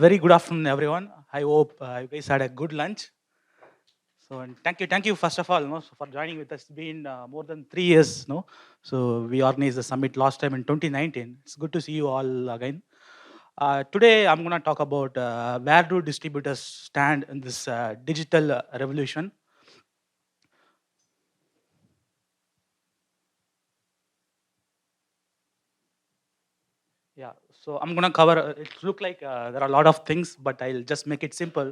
very good afternoon, everyone. I hope you guys had a good lunch. So, and thank you, first of all, for joining with us. It's been more than 3 years, no. So we organized the summit last time in 2019. It's good to see you all again. Today, I'm going to talk about where do distributors stand in this digital revolution. Yeah, so I'm going to cover, it look like there are a lot of things, but I'll just make it simple.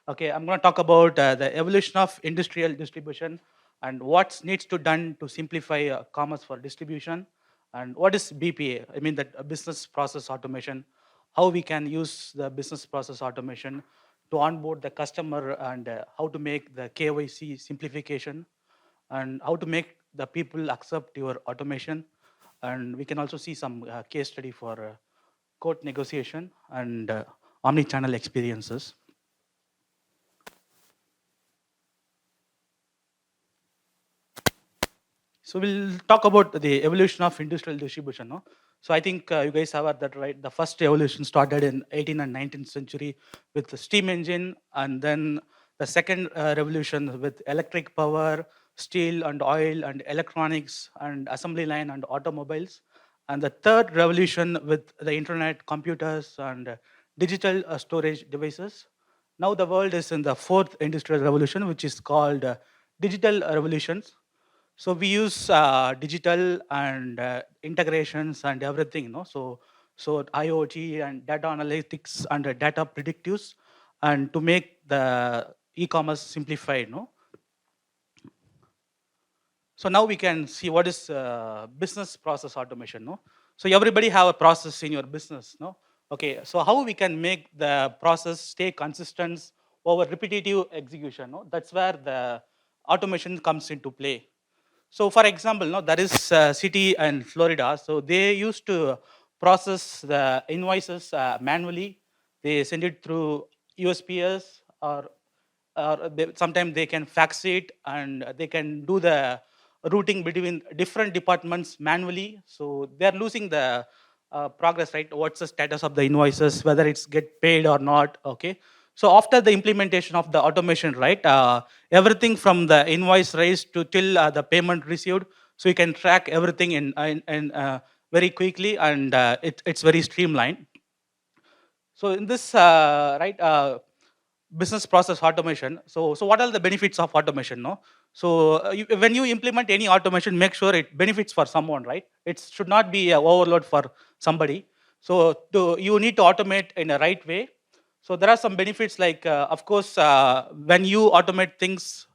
Okay, I'm going to talk about the evolution of industrial distribution and what needs to done to simplify commerce for distribution, and what is BPA. I mean that business process automation, how we can use the business process automation to onboard the customer, and how to make the KYC simplification, and how to make the people accept your automation. And we can also see some case study for court negotiation and omni-channel experiences. So we'll talk about the evolution of industrial distribution. No? So I think you guys have that right. The first evolution started in 18th and 19th century with the steam engine, and then the second revolution with electric power, steel and oil and electronics and assembly line and automobiles, and the third revolution with the internet, computers and digital storage devices. Now the world is in the fourth industrial revolution, which is called digital revolutions. So we use digital and integrations and everything, so IoT and data analytics and data predictives, and to make the e-commerce simplified, no. So now we can see what is business process automation, no. So everybody have a process in your business, no. Okay, so how we can make the process stay consistent over repetitive execution, no. That's where the automation comes into play. So, for example, no, there is a city in Florida. So they used to process the invoices manually. They send it through USPS, or sometimes they can fax it, and they can do the routing between different departments manually. So they are losing the progress, right? What's the status of the invoices, whether it's get paid or not? Okay. So after the implementation of the automation, right, everything from the invoice raised to till the payment received, so you can track everything in very quickly, and it's very streamlined. So in this right business process automation, so what are the benefits of automation? No, so when you implement any automation, make sure it benefits for someone, right? It should not be a overload for somebody. So you need to automate in a right way. So there are some benefits, like of course when you automate things,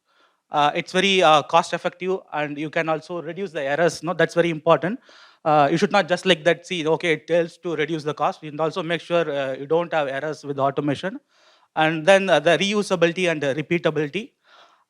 it's very cost effective, and you can also reduce the errors. No, that's very important. You should not just like that see, okay, it tells to reduce the cost. You can also make sure you don't have errors with automation. And then the reusability and the repeatability,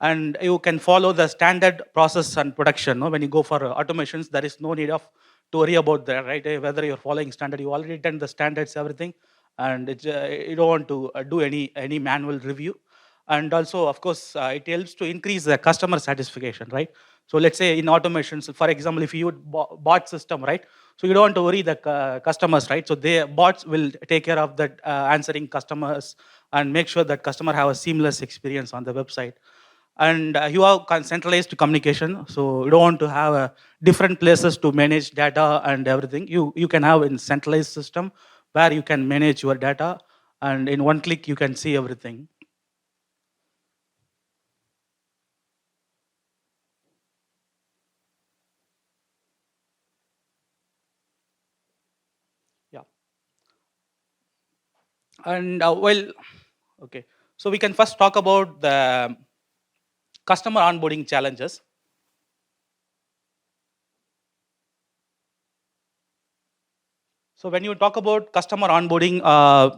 and you can follow the standard process and production. No? When you go for automations, there is no need of to worry about that, right? Whether you're following standard, you already done the standards, everything, and you don't want to do any manual review. And also, of course, it helps to increase the customer satisfaction, right? So let's say in automations, for example, if you would bot system, right? So you don't want to worry the customers, right? So the bots will take care of that answering customers and make sure that customer have a seamless experience on the website. And you have centralized communication, so you don't want to have different places to manage data and everything. You can have a centralized system where you can manage your data, and in one click you can see everything. Yeah. And well, okay, so we can first talk about the customer onboarding challenges. So when you talk about customer onboarding,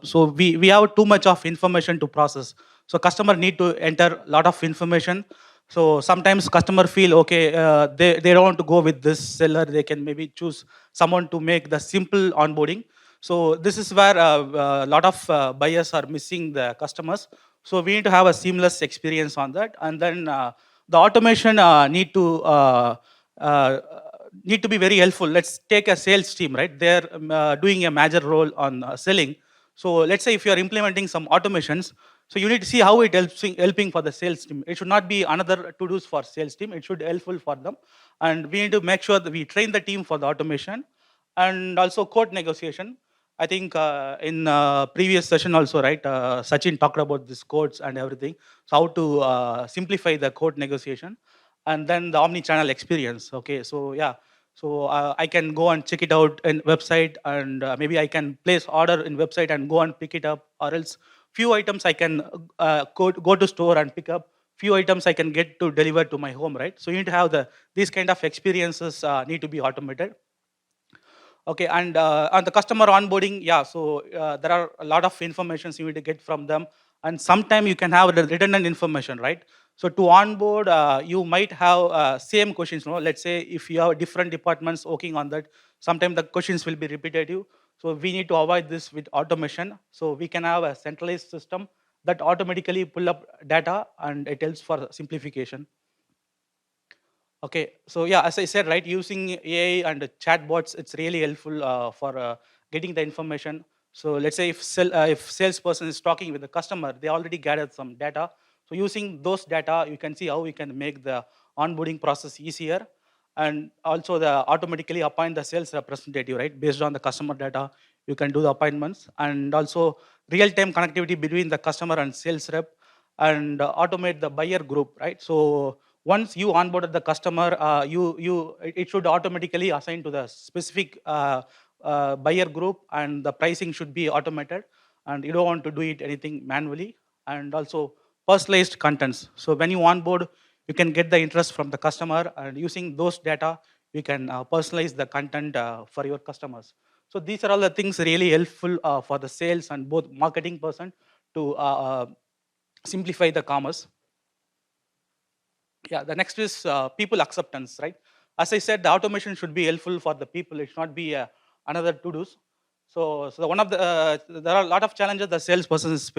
so we have too much of information to process. So customer need to enter a lot of information. So sometimes customer feel, okay, they don't want to go with this seller. They can maybe choose someone to make the simple onboarding. So this is where a lot of buyers are missing the customers. So we need to have a seamless experience on that. And then the automation need to be very helpful. Let's take a sales team, right? They're doing a major role on selling. So let's say if you are implementing some automations, so you need to see how it helping for the sales team. It should not be another to-dos for sales team. It should helpful for them. And we need to make sure that we train the team for the automation and also code negotiation. I think in previous session also, right, Sachin talked about this codes and everything. So how to simplify the code negotiation and then the omni-channel experience. Okay, so yeah, so I can go and check it out in website, and maybe I can place order in website and go and pick it up, or else few items I can go to store and pick up. Few items I can get to deliver to my home, right? So you need to have these kind of experiences need to be automated. Okay, and on the customer onboarding, yeah, so there are a lot of informations you need to get from them, and sometimes you can have the redundant information, right? So to onboard, you might have same questions. No, let's say if you have different departments working on that, sometimes the questions will be repetitive. So we need to avoid this with automation. So we can have a centralized system that automatically pull up data, and it helps for simplification. Okay, so yeah, as I said, right, using AI and chatbots, it's really helpful for getting the information. So let's say if salesperson is talking with the customer, they already gathered some data. So using those data, you can see how we can make the onboarding process easier, and also the automatically appoint the sales representative, right, based on the customer data. You can do the appointments, and also real-time connectivity between the customer and sales rep, and automate the buyer group, right? So once you onboarded the customer, it should automatically assign to the specific buyer group, and the pricing should be automated, and you don't want to do it anything manually. And also personalized contents. So when you onboard, you can get the interest from the customer, and using those data, you can personalize the content for your customers. So these are all the things really helpful for the sales and both marketing person to simplify the commerce. Yeah, the next is people acceptance, right? As I said, the automation should be helpful for the people. It should not be another to-dos. So one of the there are a lot of challenges the salesperson is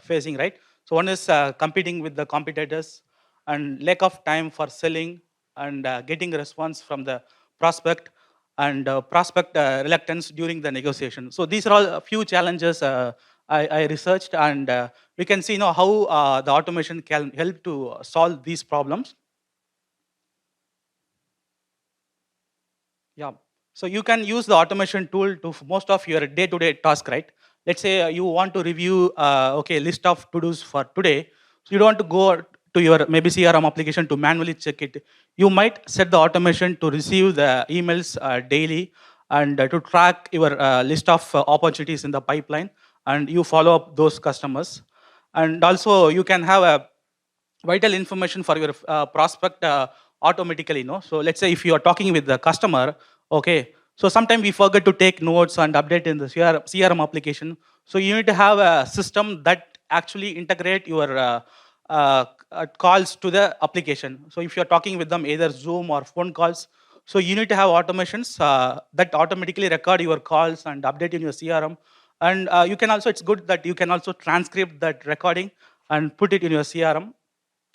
facing, right? So one is competing with the competitors, and lack of time for selling, and getting a response from the prospect, and prospect reluctance during the negotiation. So these are all a few challenges I researched, and we can see how the automation can help to solve these problems. Yeah. So you can use the automation tool to most of your day-to-day task, right? Let's say you want to review, okay, list of to-dos for today. So you don't want to go to your maybe CRM application to manually check it. You might set the automation to receive the emails daily, and to track your list of opportunities in the pipeline, and you follow up those customers. And also you can have a vital information for your prospect automatically. So let's say if you are talking with the customer, okay, so sometimes we forget to take notes and update in the CRM application. So you need to have a system that actually integrate your calls to the application. So if you're talking with them either Zoom or phone calls, so you need to have automations that automatically record your calls and update in your CRM. And you can also, it's good that you can also transcribe that recording and put it in your CRM.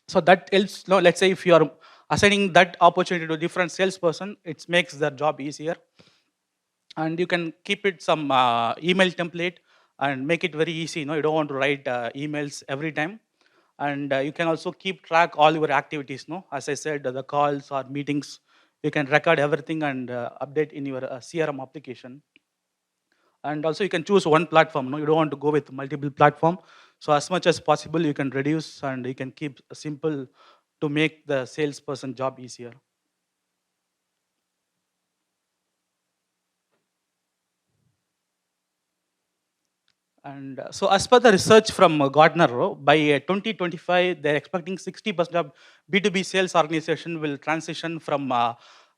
So that helps. No, let's say if you are assigning that opportunity to a different salesperson, it makes their job easier. And you can keep it some email template and make it very easy. You don't want to write emails every time. And you can also keep track all your activities. As I said, the calls or meetings, you can record everything and update in your CRM application. And also you can choose one platform. You don't want to go with multiple platform. So as much as possible, you can reduce, and you can keep simple to make the salesperson job easier. And so as per the research from Gartner, by 2025, they're expecting 60% of B2B sales organization will transition from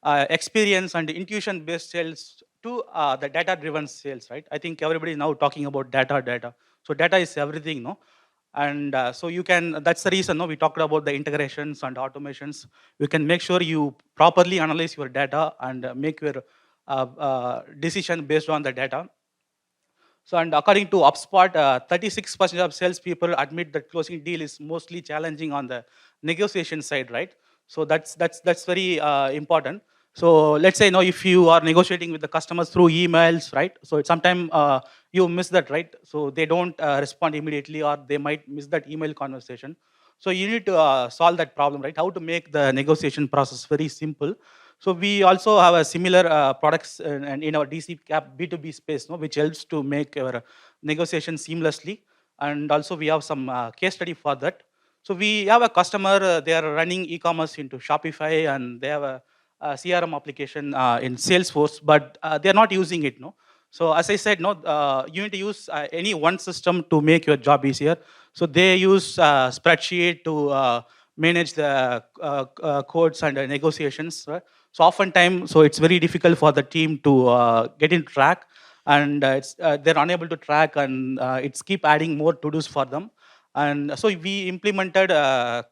experience and intuition-based sales to the data-driven sales, right? I think everybody is now talking about data. So data is everything, no? And so you can, that's the reason, we talked about the integrations and automations. You can make sure you properly analyze your data and make your decision based on the data. So, and according to HubSpot, 36% of salespeople admit that closing deal is mostly challenging on the negotiation side, right? So that's very important. So let's say, if you are negotiating with the customers through emails, right? So sometimes you miss that, right? So they don't respond immediately, or they might miss that email conversation. So you need to solve that problem, right? How to make the negotiation process very simple. So we also have a similar products and in our DCKAP B2B space, no, which helps to make our negotiation seamlessly. And also we have some case study for that. So we have a customer, they are running e-commerce into Shopify, and they have a CRM application in Salesforce, but they are not using it, no. So as I said, no, you need to use any one system to make your job easier. So they use spreadsheet to manage the codes and negotiations. Right? So oftentimes, so it's very difficult for the team to get in track, and they're unable to track, and it's keep adding more to-dos for them. And so we implemented a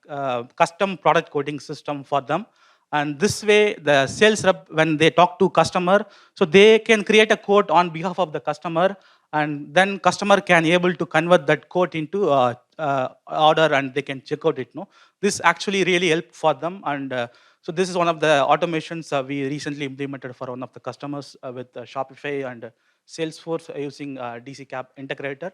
custom product coding system for them. And this way, the sales rep, when they talk to customer, so they can create a quote on behalf of the customer, and then customer can able to convert that quote into order, and they can check out it. No, this actually really helped for them. And so this is one of the automations we recently implemented for one of the customers with Shopify and Salesforce using DCKAP integrator.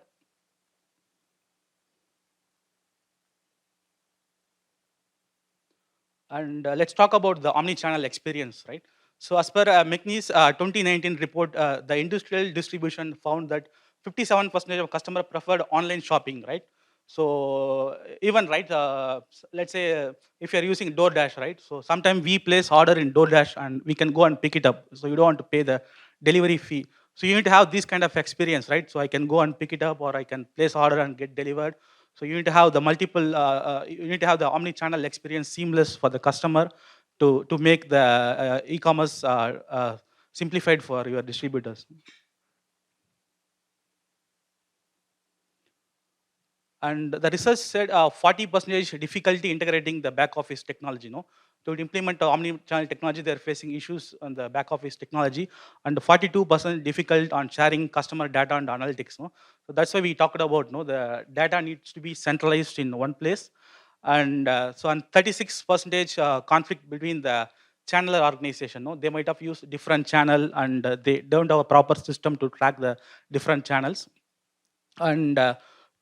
And let's talk about the omni-channel experience, right? So as per McNee's 2019 report, the industrial distribution found that 57% of customer preferred online shopping, right? So even, right, let's say if you're using DoorDash, right? So sometimes we place order in DoorDash and we can go and pick it up. So you don't want to pay the delivery fee. So you need to have this kind of experience, right? So I can go and pick it up, or I can place order and get delivered. So you need to have the multiple, you need to have the omni-channel experience seamless for the customer to make the e-commerce simplified for your distributors. And the research said 40% difficulty integrating the back office technology. No, to implement omni-channel technology, they're facing issues on the back office technology, and 42% difficult on sharing customer data and analytics. No, so that's why we talked about, no, the data needs to be centralized in one place, and so on 36% conflict between the channel organization. No, they might have used different channel, and they don't have a proper system to track the different channels. And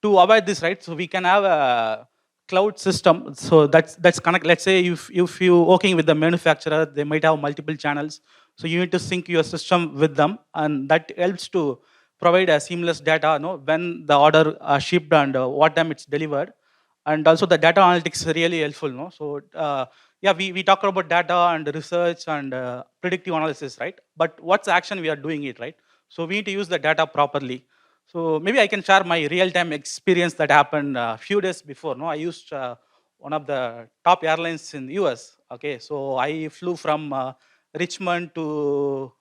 to avoid this, right, so we can have a cloud system. So that's connect. Let's say if you working with the manufacturer, they might have multiple channels. So you need to sync your system with them, and that helps to provide a seamless data, no, when the order shipped and what time it's delivered. And also the data analytics is really helpful, no. So yeah, we talk about data and research and predictive analysis, right? But what's the action we are doing it, right? So we need to use the data properly. So maybe I can share my real-time experience that happened a few days before. No, I used one of the top airlines in the US. Okay, so I flew from Richmond to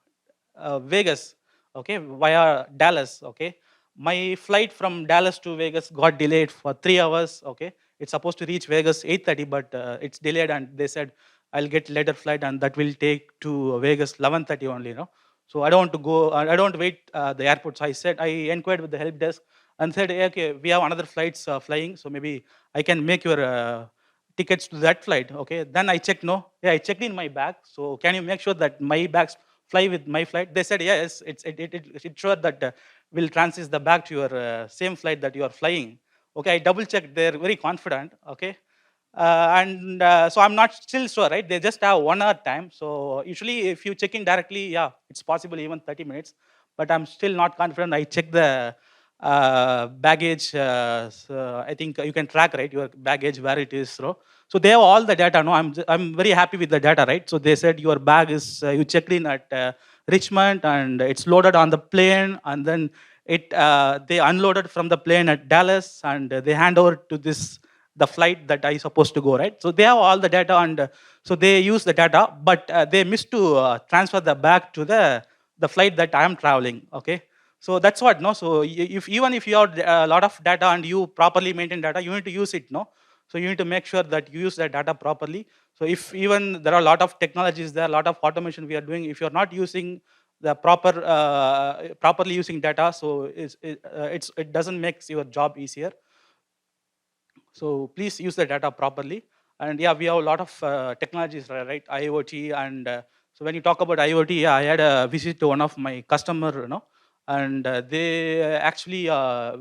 Vegas. Okay, via Dallas. Okay, my flight from Dallas to Vegas got delayed for 3 hours. Okay, it's supposed to reach Vegas 8:30, but it's delayed, and they said I'll get later flight, and that will take to Vegas 11:30 only. No, so I don't want to go. I don't want to wait the airport. So I inquired with the help desk and said, "Hey, okay, we have another flights flying, so maybe I can make your tickets to that flight." Okay, then I checked. No, yeah, I checked in my bag. So can you make sure that my bags fly with my flight? They said, yes, it's sure that will transit the bag to your same flight that you are flying. Okay, I double checked. They're very confident. Okay, and so I'm not still sure, right? They just have 1 hour time. So usually if you check in directly, yeah, it's possible even 30 minutes. But I'm still not confident. I checked the baggage. So I think you can track, right, your baggage where it is. So they have all the data. No, I'm very happy with the data, right? So they said your bag is you checked in at Richmond, and it's loaded on the plane, and then they unloaded from the plane at Dallas, and they hand over to the flight that I supposed to go, right? So they have all the data, and so they use the data, but they missed to transfer the bag to the flight that I am traveling. Okay, so that's what, no. So even if you have a lot of data and you properly maintain data, you need to use it, no. So you need to make sure that you use that data properly. So if even there are a lot of technologies, there are a lot of automation we are doing. If you're not using the properly using data, so it doesn't make your job easier. So please use the data properly. And yeah, we have a lot of technologies, right? IoT. And so when you talk about IoT, yeah, I had a visit to one of my customer, and they actually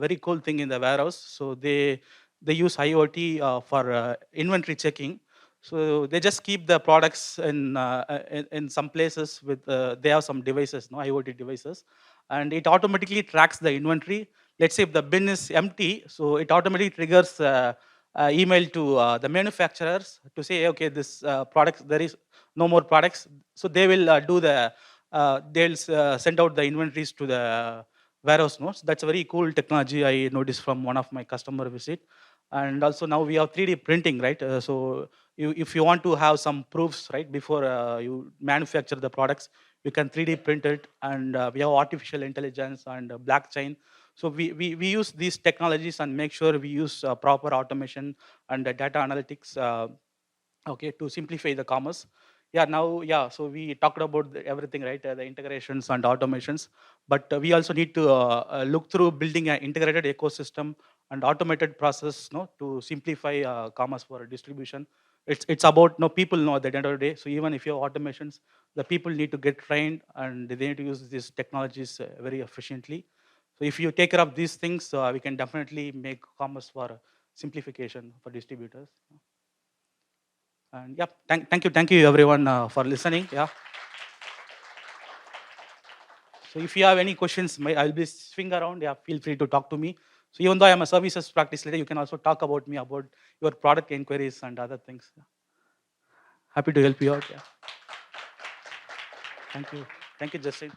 very cool thing in the warehouse. So they use IoT for inventory checking. So they just keep the products in some places with they have some devices, no IoT devices, and it automatically tracks the inventory. Let's say if the bin is empty, so it automatically triggers email to the manufacturers to say, okay, this product, there is no more products. So they will they'll send out the inventories to the warehouse nodes. That's a very cool technology I noticed from one of my customer visit. And also now we have 3D printing, right? So if you want to have some proofs, right, before you manufacture the products, you can 3D print it, and we have artificial intelligence and blockchain. So we use these technologies and make sure we use proper automation and data analytics, okay, to simplify the commerce. Yeah, now, yeah, so we talked about everything, right? The integrations and automations, but we also need to look through building an integrated ecosystem and automated process, no, to simplify commerce for distribution. It's about, no, people know at the end of the day. So even if you have automations, the people need to get trained and they need to use these technologies very efficiently. So if you take care of these things, we can definitely make commerce for simplification for distributors. And yeah, thank you everyone for listening. Yeah. So if you have any questions, I'll be swing around. Yeah, feel free to talk to me. So even though I'm a services practice leader, you can also talk about me about your product inquiries and other things. Yeah. Happy to help you out. Yeah. Thank you. Thank you, Justin.